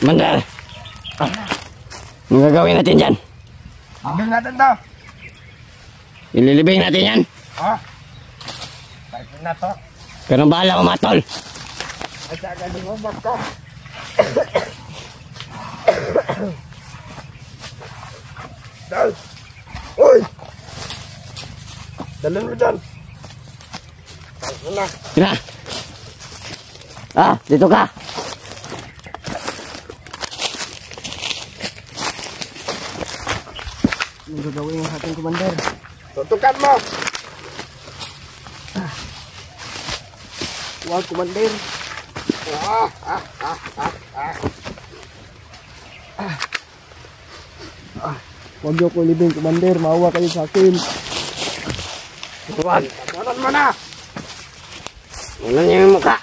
Mandar. Ang gagawin natin dyan? Libing natin to. Ililibing natin yan? Oh. Pwede na to. Pero bahala ko matol. Ay, saka di mo basta. Dal. Uy. Dalhin mo dyan. Dal na. Sina. Dito ka. Ang gagawin ng ating commander. Tutukan mo. Huwag commander. Huwag niyo ko libing commander. Maawa kayo sa akin. Huwag. Tawanan mo na. Ano niyo yung mukha?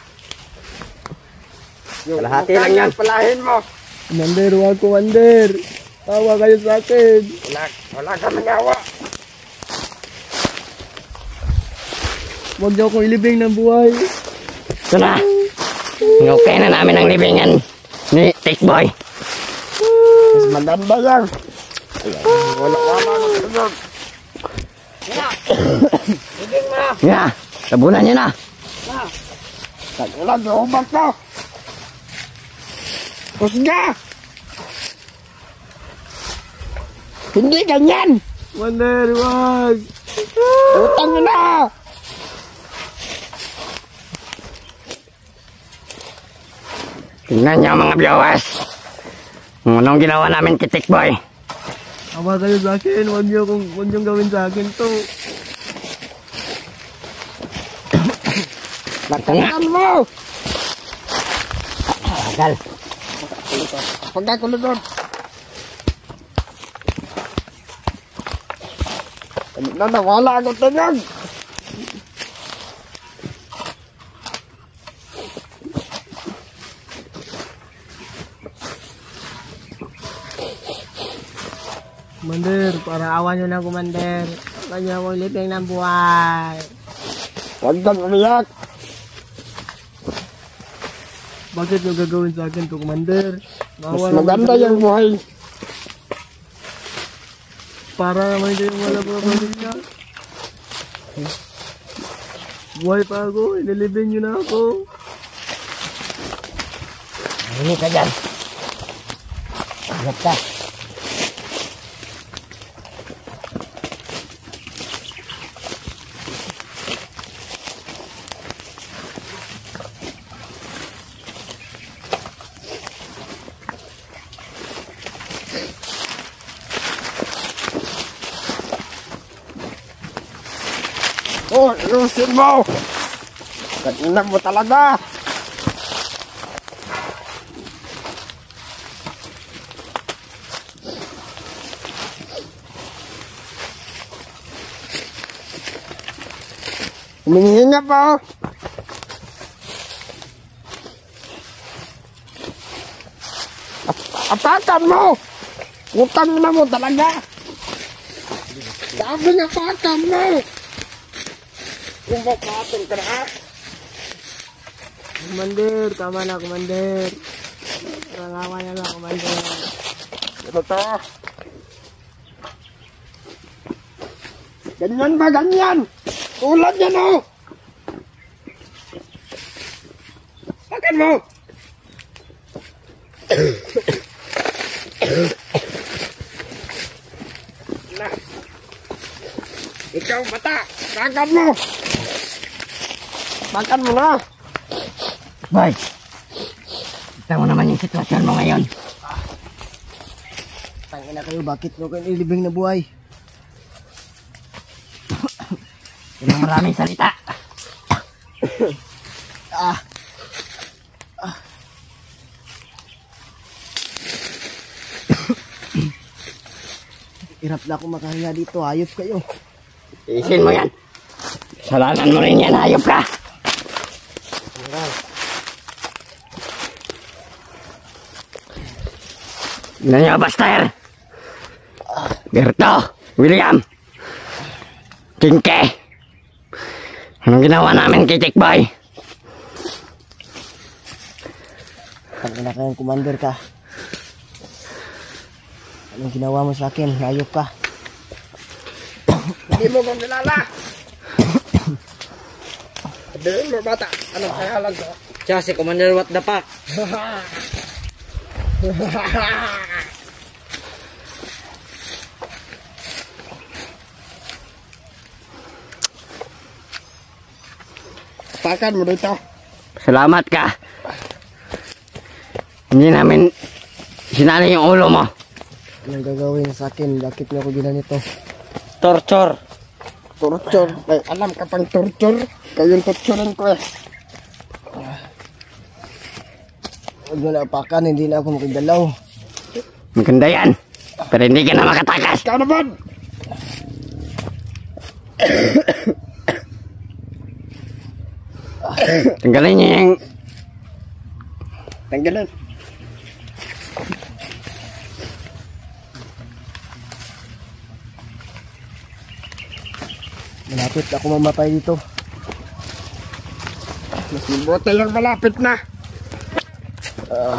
Kalahati lang yan. Palahin mo. Commander, huwag commander. Maawa kayo sa akin. Wala ka manyawa. Huwag niyo akong ilibing ng buhay. Ito na. Okay na namin ang libingan ni Tikboy. Mas mandam ba yan? Wala na sunod. Libing mo na. Yeah, tabunan niyo na. Tagulan, lumag ko. Kusga! Hindi ganyan! Commander, wag! Utang nyo na! Tingnan niyo mga viewers. Anong ginawa namin kay Tikboy? Awa kayo sa akin, huwag niyong gawin sa akin to. Magtangan mo! Agal. Pagkakulo doon. Nawala ako tanyan. Commander, para awan nyo na, Commander. Huwag niyo akong libing ng buhay. Huwag kang umiyak. Bakit nyo gagawin sa akin to, Commander? Mas maganda yung buhay. Para naman kayong wala pamilya. Buhay pa ako, inilibing nyo na ako. Hindi ka dyan. Agad ka. Oh, ilusin mo! Kanina mo talaga! Humihinga pa! Apakan mo! Utang na mo talaga! Sabi nga apakan mo! Kumpapatong ka na. Commander, tama na, Commander. Rangawa niya na, Commander. Ito to. Ganyan ba, ganyan? Tulad yan, oh. Pakan mo. Na. Ikaw, bata. Pakan mo. Makan mo na. Boy, kita mo naman yung sitwasyon mo ngayon. Tangina kayo, bakit mo kayo ilibing na buhay? Yung maraming salita. Hirap na ako makahinga dito, hayop kayo. Isin mo yan. Salanan mo rin yan, hayop ka. Tignan niyo, Buster. Berto, William, Kinke. Anong ginawa namin kay Tikboy? Tangina kayong commander ka. Anong ginawa mo sa akin? Hayop ka. Hindi mo kong kilala. Sabihin mo bata, anong pangalan ko? Siya si Commander What the Fuck. Pakan mo dito. Salamat ka. Hindi namin sinali yung ulo mo. Anong gagawin sa akin? Bakit niyo ako ginanito? Torture. Torture? Ay, alam ka pang torture? Kayong torturein ko eh. Huwag mo na apakan, hindi na ako makagalaw. Maganda yan. Pero hindi ka na makatakas. Ikaw naman! Tanggalin niyo yung... Tanggalin. Malapit ako mamatay dito. Mas mabuti yung malapit na.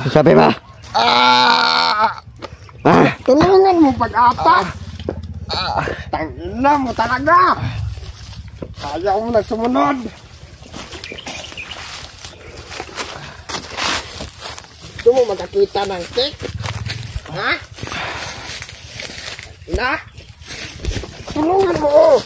Sabi ba? Tulungan mo pag-ata. Tangina mo talaga. Ayaw mo na sumunod. Gusto mo magkakita ng cake? Ha? Na? Tulungan mo.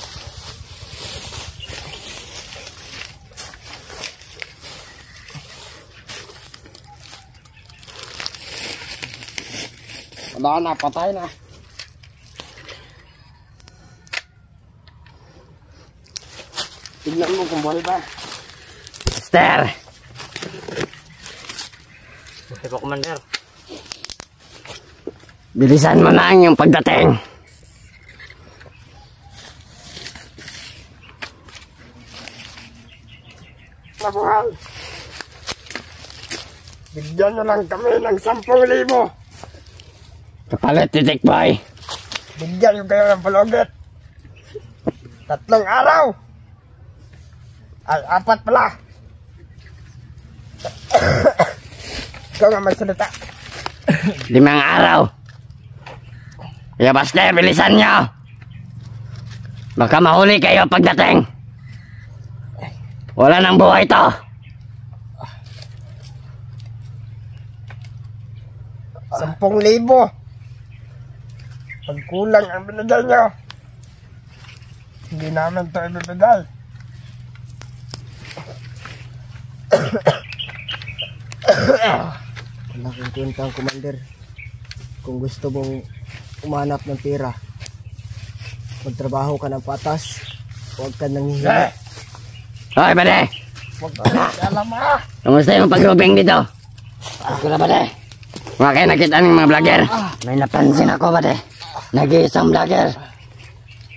Wala na, patay na. Tignan mo kung buhay ba. Master. Buhay po, Commander. Bilisan mo na yung pagdating. Nabuhay. Bigyan nyo lang kami ng 10,000. Kapalit, Titik Boy. Bigyan nyo kayo ng palugit. 3 araw. Ay, 4 pala. Ikaw nga magsalita. 5 araw. Kaya Master, bilisan nyo. Baka mahuli kayo pagdating. Wala nang buhay to. 10,000. Pag kulang ang binigay nyo, hindi namin ito ibibigay. Malaking kwenta ang Commander. Kung gusto mong umanap ng pera, magtrabaho ka ng patas, huwag ka nang hihingi. Hoy, bade. Huwag ka nang alam ha. Kamusta yung pag-rubing dito? Ako na, bade. Mga kayo nakita ng mga vlogger. May napansin ako, bade. Nag-iisang vlogger.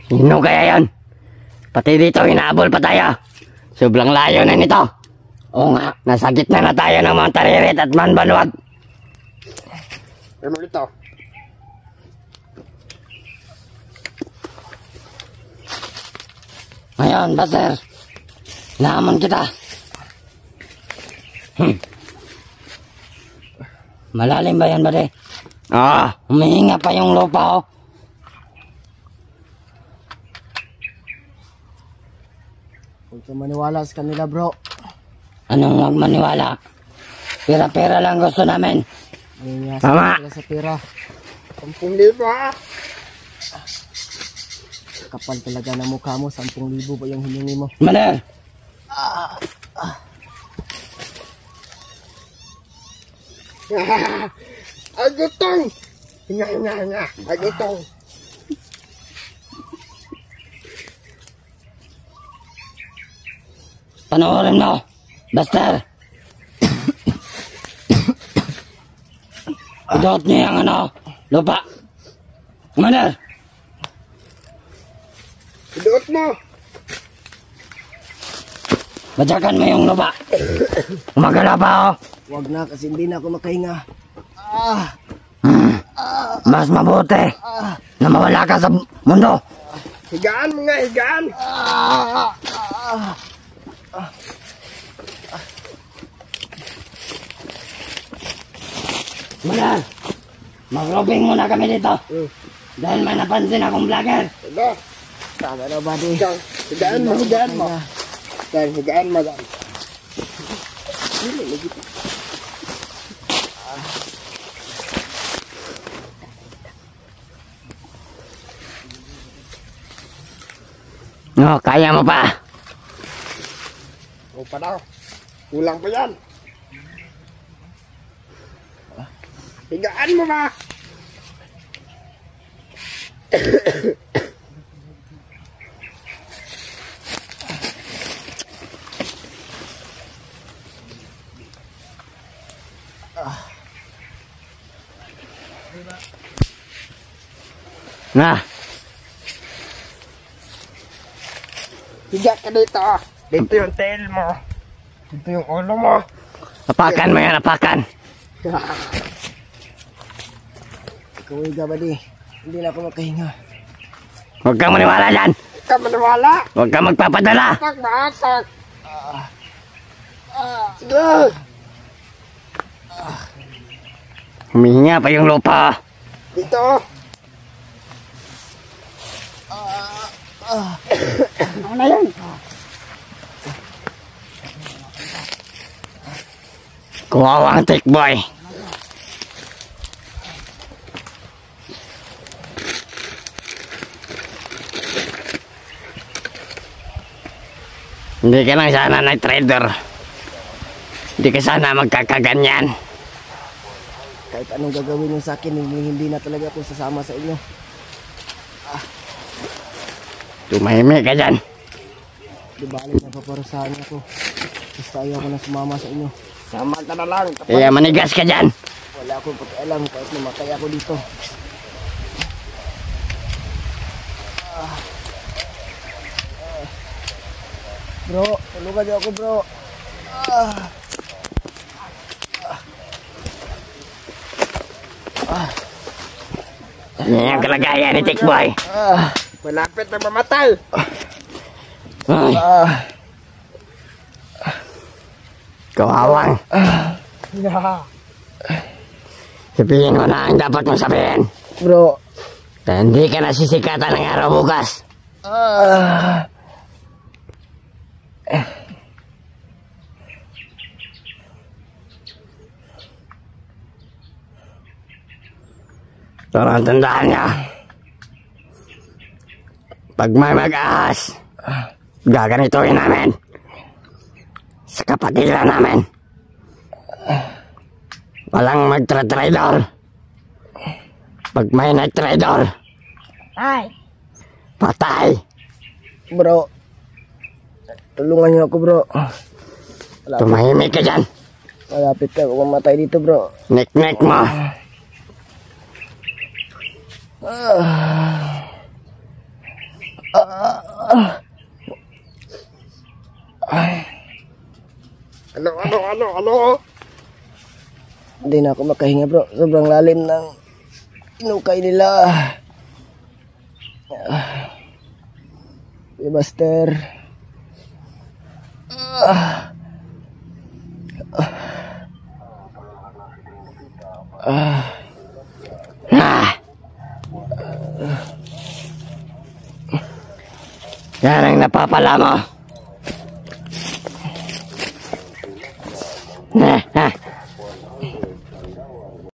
Sino kaya yan? Pati dito, hinahabol pa tayo. Sobrang layo na nito. Oo nga, nasa gitna na tayo ng mga Taririt at Manbanwag. Ano ito? Ngayon, Buster. Hinahamon kita. Malalim ba yan, bade? Humihinga pa yung lupa, oh. Huwag ka maniwala sa kanila, bro. Anong huwag maniwala? Pera-pera lang gusto namin. Tama. Sa pera. 10,000 ha. Kapal talaga na mukha mo. 10,000 ba yung hiningi mo? Maler! Ay, gutong! Hinga. Ay, gutong! Panoorin mo, Buster. Idot niyo yung lupa. Maler! Iduot mo! Badyakan mo yung lupa. Umagala pa, oh. Huwag na kasi hindi na ako makahinga. Mas mabuti na mawala ka sa mundo. Higaan mo nga, higaan! Maler! Mag-robing muna kami dito. Dahil may napansin akong vlogger. Sige. Tama na, buddy. Higaan mo, higaan mo. Dan, higaan mo, Dan. No, kaya mo pa. O pa daw. Kulang pa yan. Higaan mo ba? Nah, Higa ka dito. Dito yung tail mo. Dito yung ulo mo. apakan mo yan, apakan. Ikaw higa, buddy. Hindi na ako makahinga. Huwag kang maniwala dyan. Huwag ka maniwala. Huwag kang magpapadala. Atak na atak. Sige. Humihinga pa yung lupa. Dito. Ano na yan? Kuwawang tikboy. Hindi ka lang sana na trader. Hindi ka sana magkakaganyan. Kahit anong gagawin niyo sa akin, hindi na talaga ako sasama sa inyo. Tumahimik ka dyan. Di balik na paparusahan ako. Basta ayaw ko na sumama sa inyo. Sama ka na lang. Kaya manigas ka dyan. Wala akong pakialam kahit namatay ako dito. Bro, tulungan niyo ako, bro. Yan ang kalagayan ni Tikboy. Malapit na mamatay. Ay, kawawang. Sabihin mo na ang dapat mong sabihin. Bro. Na hindi ka nasisikatan ng araw bukas. Pero ang tandaan niya, pag may mag-ahas, gaganituin namin sa kapatiran namin. Walang magtra-traidor. Pag may nag-traidor, patay. Bro. Tulungan niyo ako, bro. Tumahimik ka dyan. Malapit ka kung mamatay dito, bro. Nek-nek mo. Ano? Hindi na ako makahinga, bro. Sobrang lalim ng inukay nila. Buster. Yan ang napapala mo.